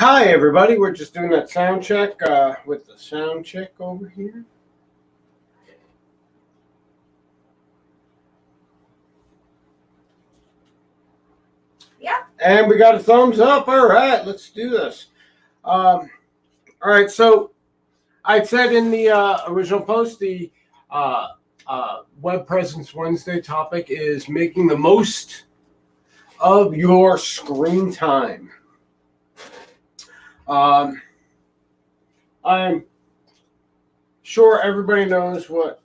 Hi, everybody. We're just doing that sound check with the sound check over here. Yeah. And we got a thumbs up. All right, let's do this. All right, so I said in the original post, the Web Presence Wednesday topic is making the most of your screen time. I'm sure everybody knows what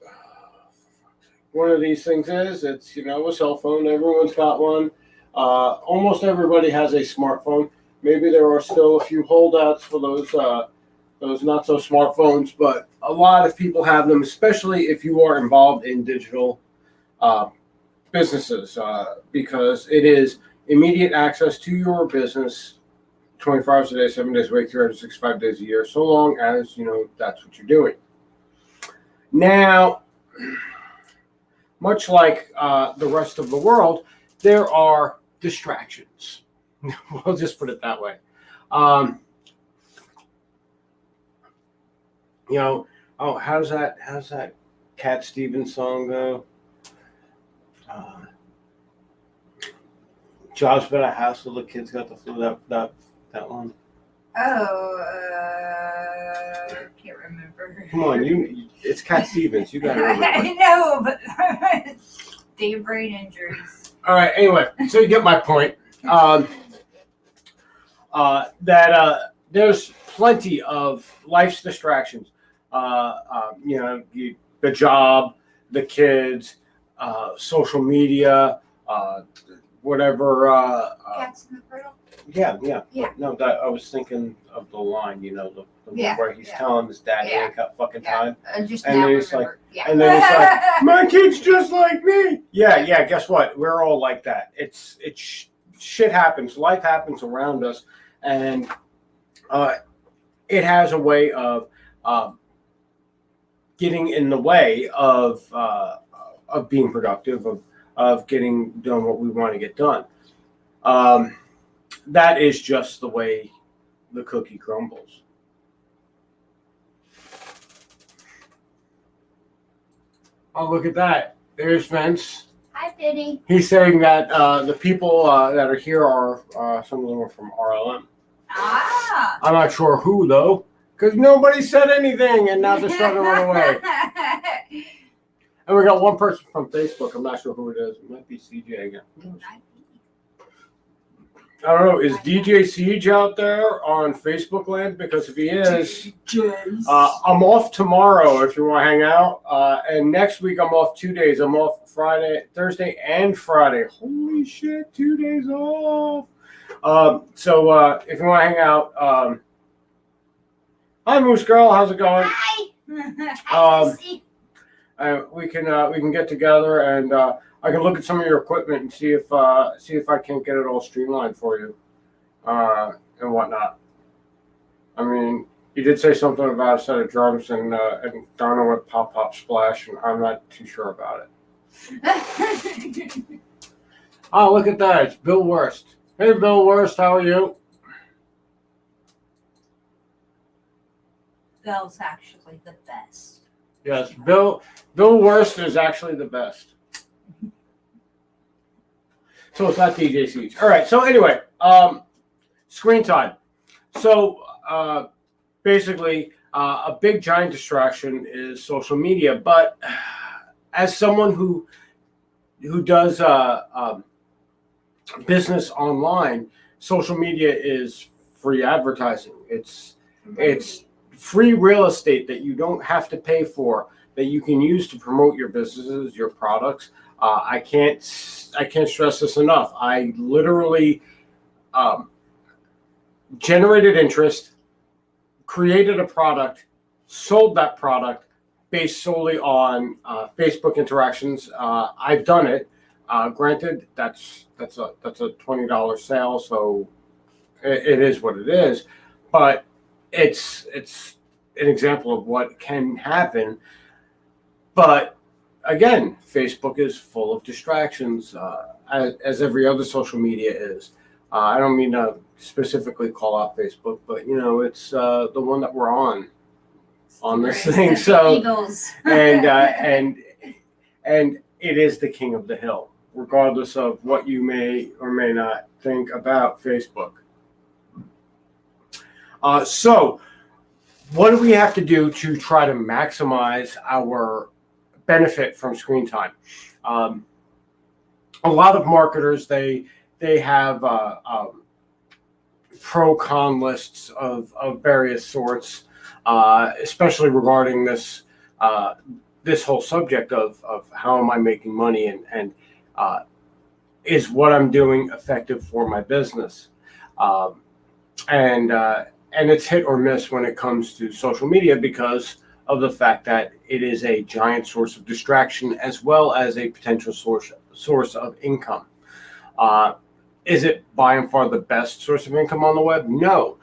one of these things is. It's, a cell phone. Everyone's got one. Almost everybody has a smartphone. Maybe there are still a few holdouts for those not so smartphones, but a lot of people have them, especially if you are involved in digital businesses, because it is immediate access to your business 24 hours a day, 7 days a week, 365 days a year, so long as, that's what you're doing. Now, much like the rest of the world, there are distractions. We'll just put it that way. How's that Cat Stevens song go? Job's been a hassle. The kids got the flu. That one. Oh, can't remember. Come on, it's Cat Stevens. You got to remember. I know, but they have brain injuries. All right. Anyway, so you get my point. There's plenty of life's distractions. The job, the kids, social media, whatever. Cats in the Cradle? Yeah. Yeah. No, I was thinking of the line, the Yeah, where he's telling his dad he ain't got fucking time. Just And now then he's remember. Yeah. And then he's like, my kid's just like me. Yeah. Guess what? We're all like that. Shit happens. Life happens around us, and it has a way of getting in the way of being productive, of getting done what we want to get done. That is just the way the cookie crumbles. Oh, look at that. There's Vince. Hi, Penny. He's saying that the people that are here are, some of them are from RLM. Ah. I'm not sure who, though, because nobody said anything, and now they're starting to run away. And we got one person from Facebook. I'm not sure who it is. It might be CJ again. I don't know. Is DJ Siege out there on Facebook land? Because if he is, I'm off tomorrow if you want to hang out. And next week I'm off 2 days. I'm off Thursday and Friday. Holy shit, 2 days off. So if you want to hang out, hi Moose Girl, how's it going? Hi. We can get together and I can look at some of your equipment and see if I can't get it all streamlined for you, and whatnot. I mean, you did say something about a set of drums and Donna with Pop Pop Splash, and I'm not too sure about it. Oh, look at that! It's Bill Wurst. Hey, Bill Wurst, how are you? Bill's actually the best. Yes, Bill Wurst is actually the best. So it's not DJ Siege. All right. So anyway, screen time. So basically, a big giant distraction is social media. But as someone who does business online, social media is free advertising. It's free real estate that you don't have to pay for, that you can use to promote your businesses, your products. I can't stress this enough. I literally generated interest, created a product, sold that product based solely on Facebook interactions. I've done it. Granted, that's a $20 sale, so it is what it is. But it's an example of what can happen. But again, Facebook is full of distractions, as every other social media is. I don't mean to specifically call out Facebook, but it's the one that we're on this thing. So Eagles. and it is the king of the hill, regardless of what you may or may not think about Facebook. So what do we have to do to try to maximize our benefit from screen time? A lot of marketers, they have pro-con lists of various sorts, especially regarding this whole subject of how am I making money, and is what I'm doing effective for my business. And it's hit or miss when it comes to social media because of the fact that it is a giant source of distraction as well as a potential source of income. Is it by and far the best source of income on the web? No,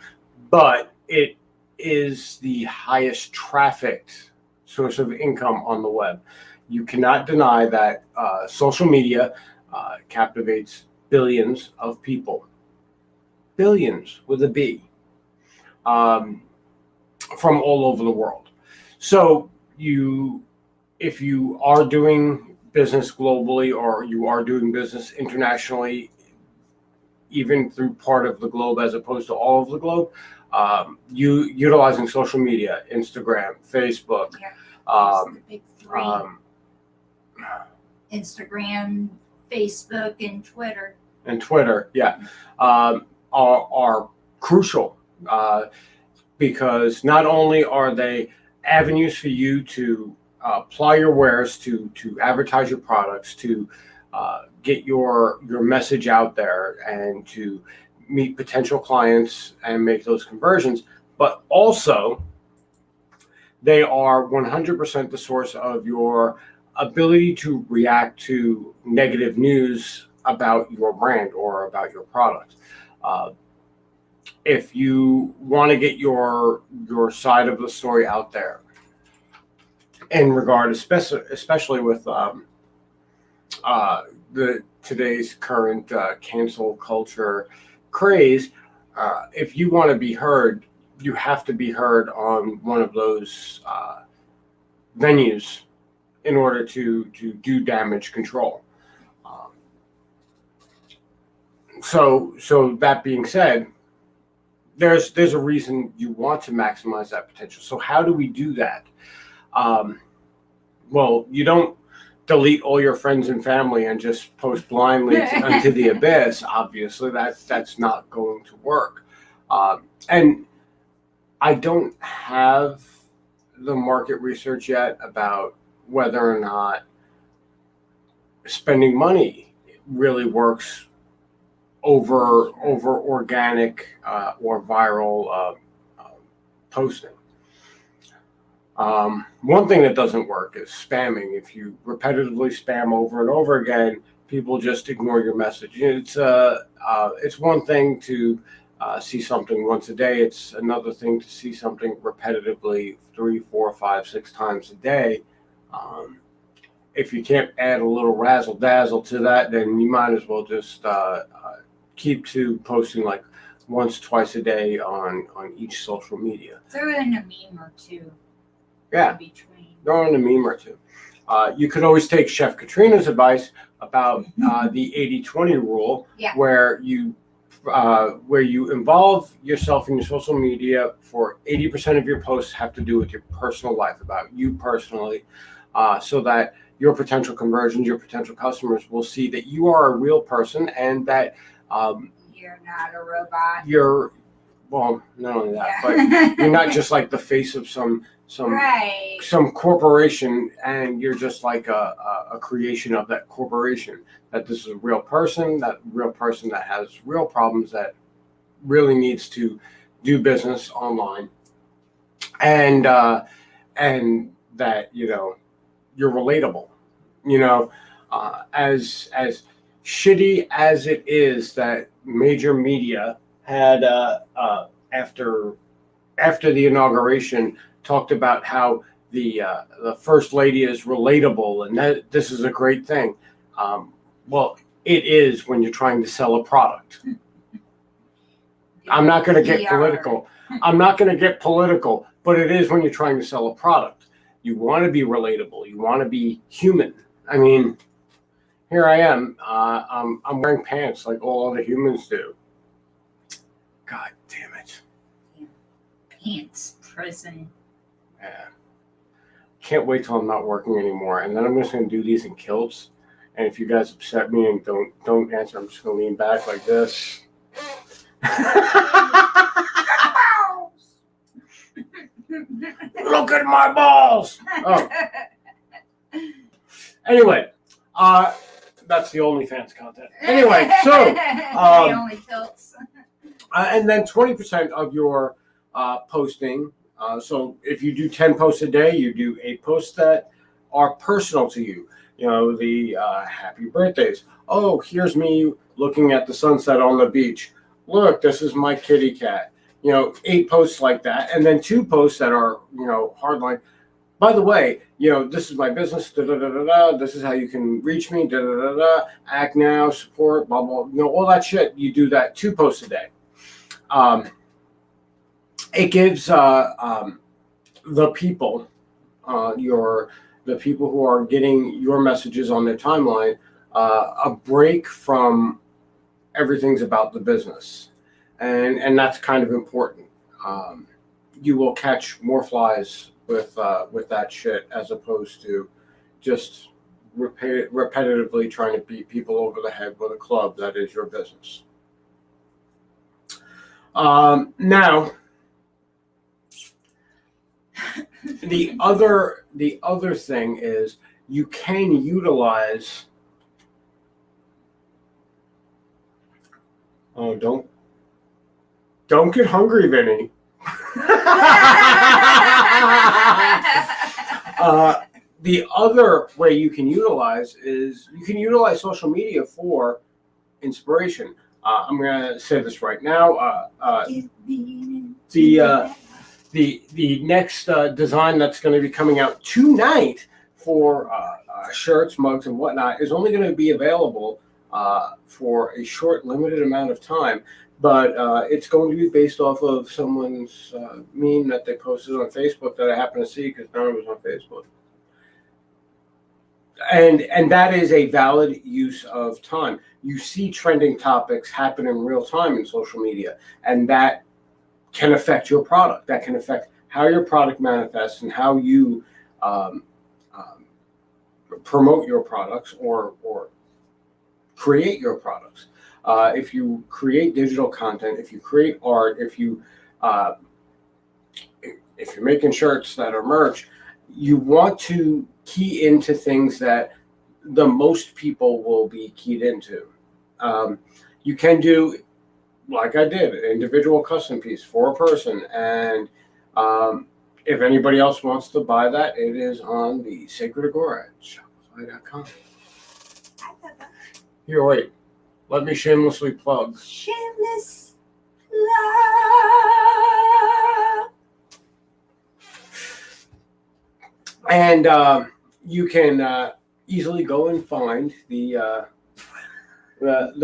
but it is the highest trafficked source of income on the web. You cannot deny that social media captivates billions of people. Billions with a B. From all over the world. So if you are doing business globally or you are doing business internationally, even through part of the globe as opposed to all of the globe, you utilizing social media, Instagram, Facebook, The big three. Instagram, Facebook, and Twitter. Are crucial. Because not only are they avenues for you to apply your wares, to advertise your products, to get your message out there, and to meet potential clients and make those conversions, but also they are 100% the source of your ability to react to negative news about your brand or about your product. If you want to get your side of the story out there in regard, especially with the today's current cancel culture craze, if you want to be heard, you have to be heard on one of those venues in order to do damage control. So that being said, there's a reason you want to maximize that potential. So how do we do that? Well, you don't delete all your friends and family and just post blindly into the abyss. Obviously, that's not going to work. And I don't have the market research yet about whether or not spending money really works over organic or viral posting. One thing that doesn't work is spamming. If you repetitively spam over and over again, people just ignore your message. It's one thing to see something once a day. It's another thing to see something repetitively 3, 4, 5, 6 times a day. If you can't add a little razzle dazzle to that, then you might as well just keep to posting like once, twice a day on each social media. Throw in a meme or two. Yeah, In between. throw in a meme or two. You could always take Chef Katrina's advice about the 80-20 rule, Yeah. where you involve yourself in your social media for 80% of your posts have to do with your personal life, about you personally, so that your potential conversions, your potential customers will see that you are a real person and that You're not a robot. well, not only that, Yeah. but you're not just like the face of some Right. some corporation, and you're just like a creation of that corporation. That this is a real person that has real problems, that really needs to do business online, and that you're relatable. As shitty as it is that major media had after the inauguration talked about how the first lady is relatable and that this is a great thing. Well, it is when you're trying to sell a product. I'm not going to get PR. political. I'm not going to get political, but it is when you're trying to sell a product. You want to be relatable. You want to be human. I mean, here I am. I'm wearing pants like all other humans do. God damn it. Pants prison. Yeah. Can't wait till I'm not working anymore. And then I'm just going to do these in kilts. And if you guys upset me and don't answer, I'm just going to lean back like this. Look at my balls. Oh. Anyway, that's the OnlyFans content. Anyway, so the only tilts. and then 20% of your posting. So if you do 10 posts a day, you do 8 posts that are personal to you. You know, the happy birthdays. Oh, here's me looking at the sunset on the beach. Look, this is my kitty cat. You know, 8 posts like that, and then 2 posts that are, you know, hardline. By the way, you know, this is my business. Da, da, da, da, da. This is how you can reach me. Da, da, da, da. Act now, support, blah blah. You know, all that shit. You do that 2 posts a day. It gives the people, the people who are getting your messages on their timeline, a break from everything's about the business, and that's kind of important. You will catch more flies with that shit as opposed to just repetitively trying to beat people over the head with a club that is your business. Now, the other thing is you can utilize. Oh, don't get hungry, Vinny. The other way you can utilize is you can utilize social media for inspiration. I'm going to say this right now. The next design that's going to be coming out tonight for shirts, mugs, and whatnot is only going to be available for a short, limited amount of time. But it's going to be based off of someone's meme that they posted on Facebook that I happened to see because Donna was on Facebook. And that is a valid use of time. You see trending topics happen in real time in social media, and that can affect your product. That can affect how your product manifests and how you promote your products or create your products. If you create digital content, if you create art, if you're making shirts that are merch, you want to key into things that the most people will be keyed into. You can do, like I did, an individual custom piece for a person. And if anybody else wants to buy that, it is on the Sacred Agora at Shopify.com. Here, wait. Let me shamelessly plug. Shameless love. And you can easily go and find the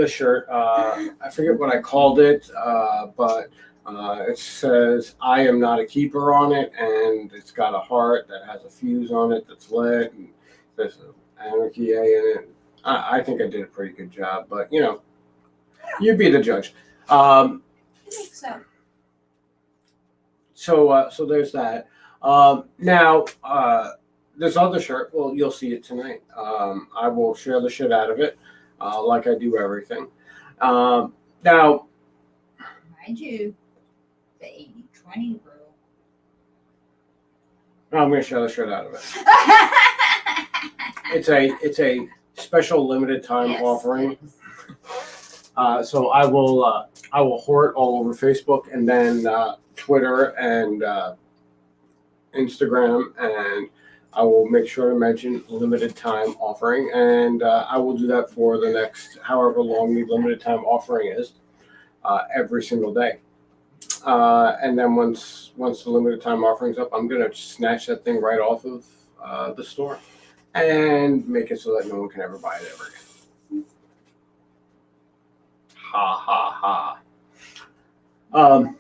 shirt. I forget what I called it, but it says "I am not a keeper" on it, and it's got a heart that has a fuse on it that's lit, and there's an anarchy A in it. I think I did a pretty good job, but you know, you be the judge. I think so. So there's that. Now, this other shirt, well, you'll see it tonight. I will share the shit out of it, like I do everything. Now, Mind you, the 80-20 rule. I'm going to share the shit out of it. It's a special limited time offering. So I will whore it all over Facebook and then Twitter and Instagram, and I will make sure to mention limited time offering, and I will do that for the next however long the limited time offering is, every single day. And then once the limited time offering's up, I'm gonna snatch that thing right off of the store and make it so that no one can ever buy it ever again. Ha ha So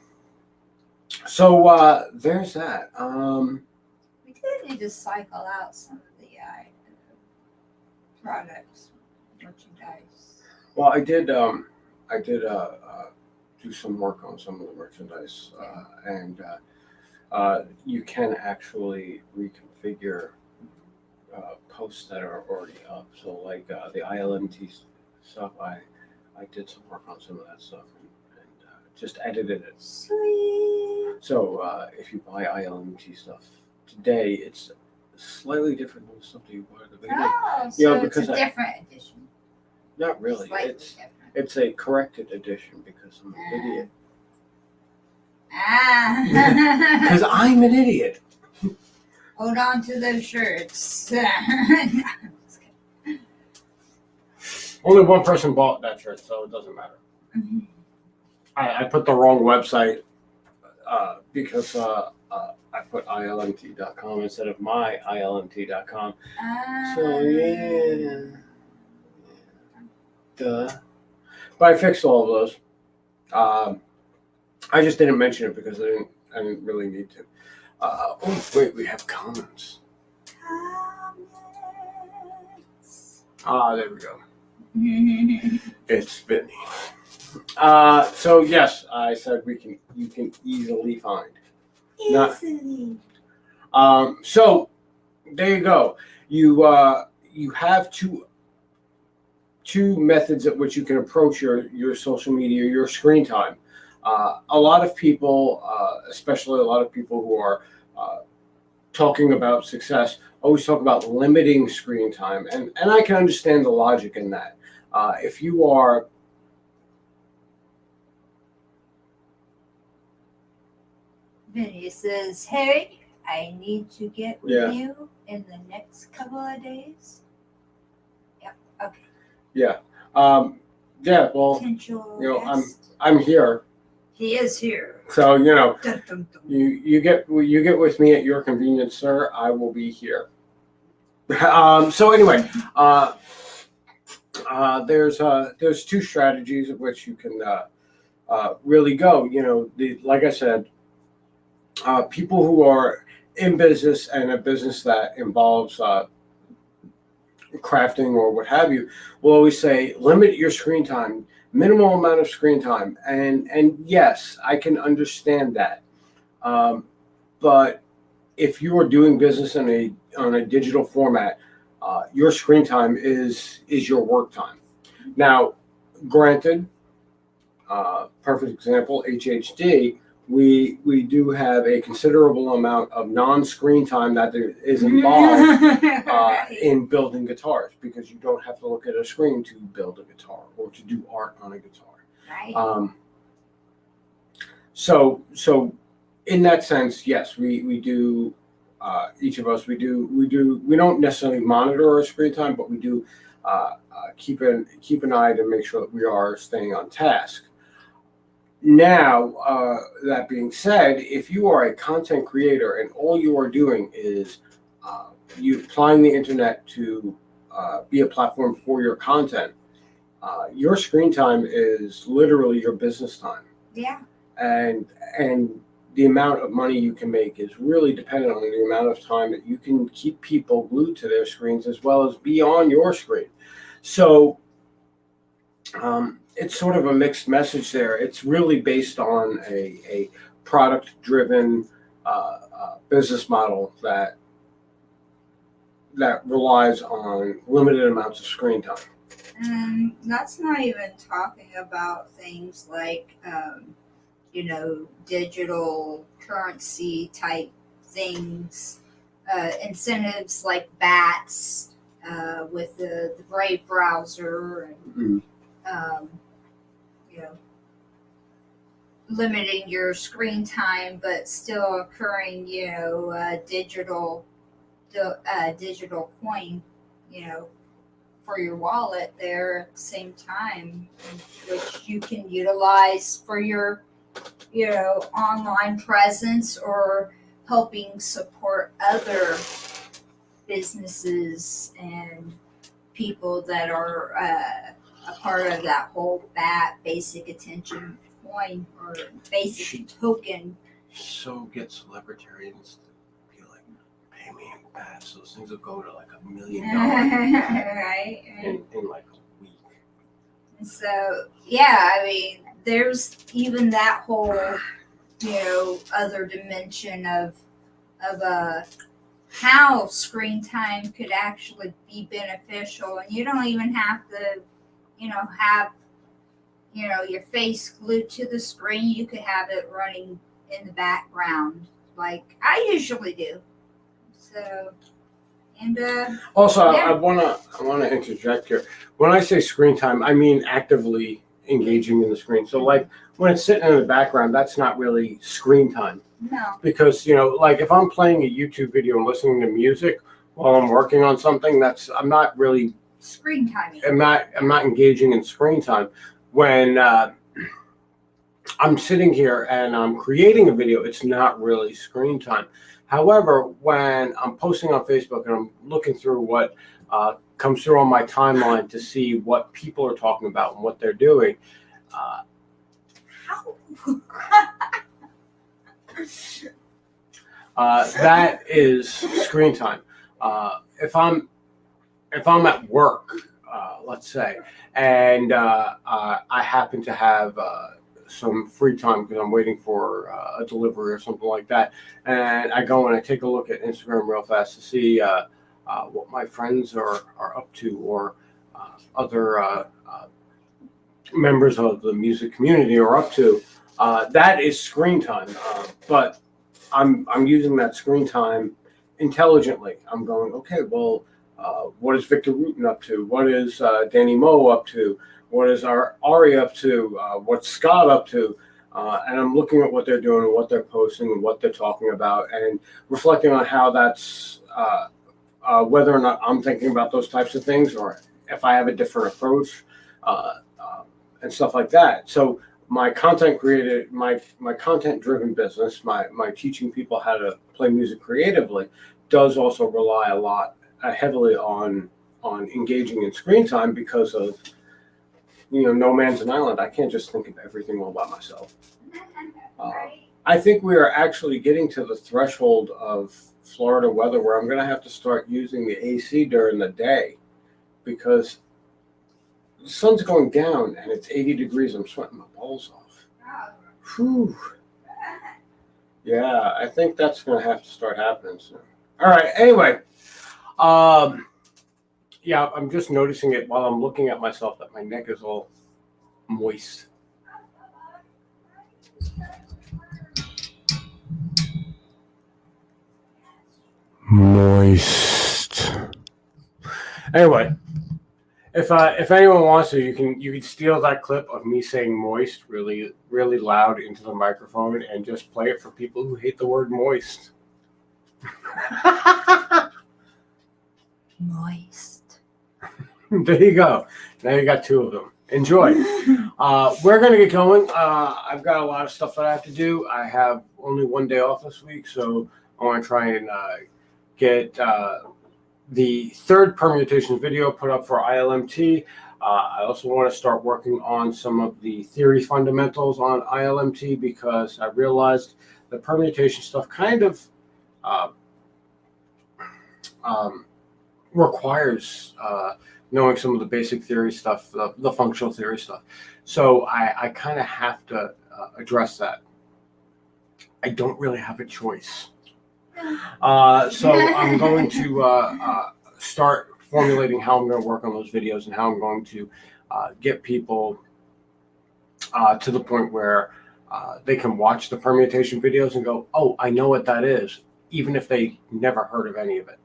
there's that. We do need to cycle out some of the products, merchandise. Well, I did do some work on some of the merchandise, and you can actually reconfigure posts that are already up. So like the ILMT stuff, I did some work on some of that stuff and just edited it. Sweet. So if you buy ILMT stuff today, it's slightly different than the stuff that you bought at the beginning. Oh, so Yeah, it's because a I- different edition. Not really. Slightly It's different. it's a corrected edition because I'm an idiot. Ah. Because I'm an idiot. Hold on to those shirts. Only one person bought that shirt, so it doesn't matter. I put the wrong website because I put ilmt.com instead of my ilmt.com. So yeah, duh. But I fixed all of those. I just didn't mention it because I didn't really need to. Oh wait, we have comments. There we go. It's Vinny. So yes, I said you can easily find. Easily. So there you go. You have two methods at which you can approach your social media, your screen time. A lot of people, especially a lot of people who are talking about success, always talk about limiting screen time, and I can understand the logic in that. If you are Vinny says, "Harry, I need to get with Yeah. you in the next couple of days." Yep. Okay. yeah, well, Potential you know, guest. I'm here, He is here. so Dun, dun, dun. you get with me at your convenience, sir. I will be here. So anyway, there's two strategies of which you can really go. Like I said, people who are in business and a business that involves crafting or what have you will always say limit your screen time, minimal amount of screen time, and yes, I can understand that, but if you are doing business on a digital format, your screen time is your work time. Now, granted, perfect example, HHD, we do have a considerable amount of non-screen time that is involved in building guitars, because you don't have to look at a screen to build a guitar or to do art on a guitar. Right. So in that sense, yes, we do. Each of us, we don't necessarily monitor our screen time, but we do keep an eye to make sure that we are staying on task. Now, that being said, if you are a content creator and all you are doing is you applying the internet to be a platform for your content, your screen time is literally your business time. Yeah. And the amount of money you can make is really dependent on the amount of time that you can keep people glued to their screens as well as be on your screen. So it's sort of a mixed message there. It's really based on a product-driven business model that relies on limited amounts of screen time. And that's not even talking about things like, digital currency type things, incentives like BATS with the Brave browser, and limiting your screen time, but still accruing, digital coin, for your wallet there at the same time, which you can utilize for your, online presence or helping support other businesses and people that are a part of that whole BAT, basic attention coin or basic token. So get celebritarians to be like, pay me in bats. Those things will go to like $1 million Right? in like a week. So yeah, I mean, there's even that whole, other dimension of how screen time could actually be beneficial, and you don't even have to, have your face glued to the screen. You could have it running in the background, like I usually do. So, and Also, Yeah. I wanna interject here. When I say screen time, I mean actively engaging in the screen. So like when it's sitting in the background, that's not really screen time. no, Because like if I'm playing a YouTube video and listening to music while I'm working on something, I'm not really screen timing. I'm not engaging in screen time. When I'm sitting here and I'm creating a video, it's not really screen time. However, when I'm posting on Facebook and I'm looking through what comes through on my timeline to see what people are talking about and what they're doing, How? that is screen time. If I'm at work, let's say, and I happen to have some free time because I'm waiting for a delivery or something like that, and I go and I take a look at Instagram real fast to see what my friends are up to, or other members of the music community are up to. That is screen time, but I'm using that screen time intelligently. I'm going, okay, well, what is Victor Wooten up to? What is Danny Moe up to? What is our Ari up to? What's Scott up to? And I'm looking at what they're doing and what they're posting and what they're talking about, and reflecting on how that's whether or not I'm thinking about those types of things, or if I have a different approach, and stuff like that. So my content content-driven business, my teaching people how to play music creatively, does also rely a lot heavily on engaging in screen time because of no man's an island. I can't just think of everything all by myself. Right. I think we are actually getting to the threshold of Florida weather where I'm going to have to start using the AC during the day, because the sun's going down and it's 80 degrees. I'm sweating my balls off. Whew. Yeah, I think that's going to have to start happening soon. All right. Anyway, yeah, I'm just noticing it while I'm looking at myself that my neck is all moist. Moist. Anyway, if anyone wants to, you can steal that clip of me saying moist really really loud into the microphone and just play it for people who hate the word moist. Moist. There you go. Now you got two of them. Enjoy. We're going to get going. I've got a lot of stuff that I have to do. I have only one day off this week, so I want to try and get the third permutation video put up for ILMT. I also want to start working on some of the theory fundamentals on ILMT, because I realized the permutation stuff kind of requires knowing some of the basic theory stuff, the functional theory stuff. So I kind of have to address that. I don't really have a choice. So I'm going to start formulating how I'm going to work on those videos and how I'm going to get people to the point where they can watch the permutation videos and go, oh, I know what that is, even if they never heard of any of it.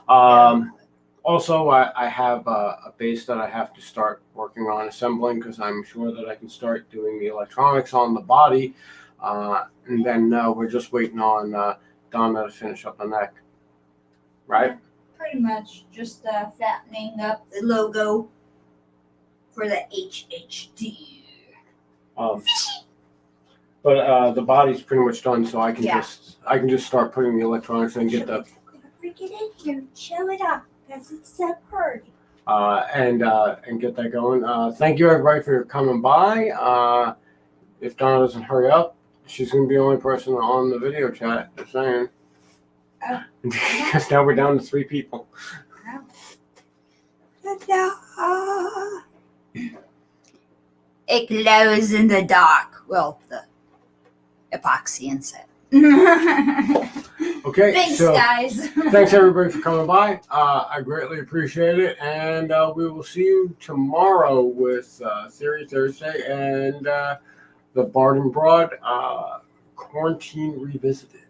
Also, I have a base that I have to start working on assembling, because I'm sure that I can start doing the electronics on the body. And then we're just waiting on Donna to finish up the neck. Right? Pretty much just flattening up the logo for the HHD. But the body's pretty much done, so I can Yeah. just start putting the electronics and get the Bring it in here, show it off, because it's so pretty. and get that going. Thank you everybody for coming by. if Donna doesn't hurry up, she's gonna be the only person on the video chat. Just saying. Oh. Because now we're down to 3 people. It glows in the dark. Well, the epoxy inside. Okay, Thanks, so guys. thanks everybody for coming by. I greatly appreciate it, and we will see you tomorrow with Theory Thursday and the Bard and Broad Quarantine Revisited.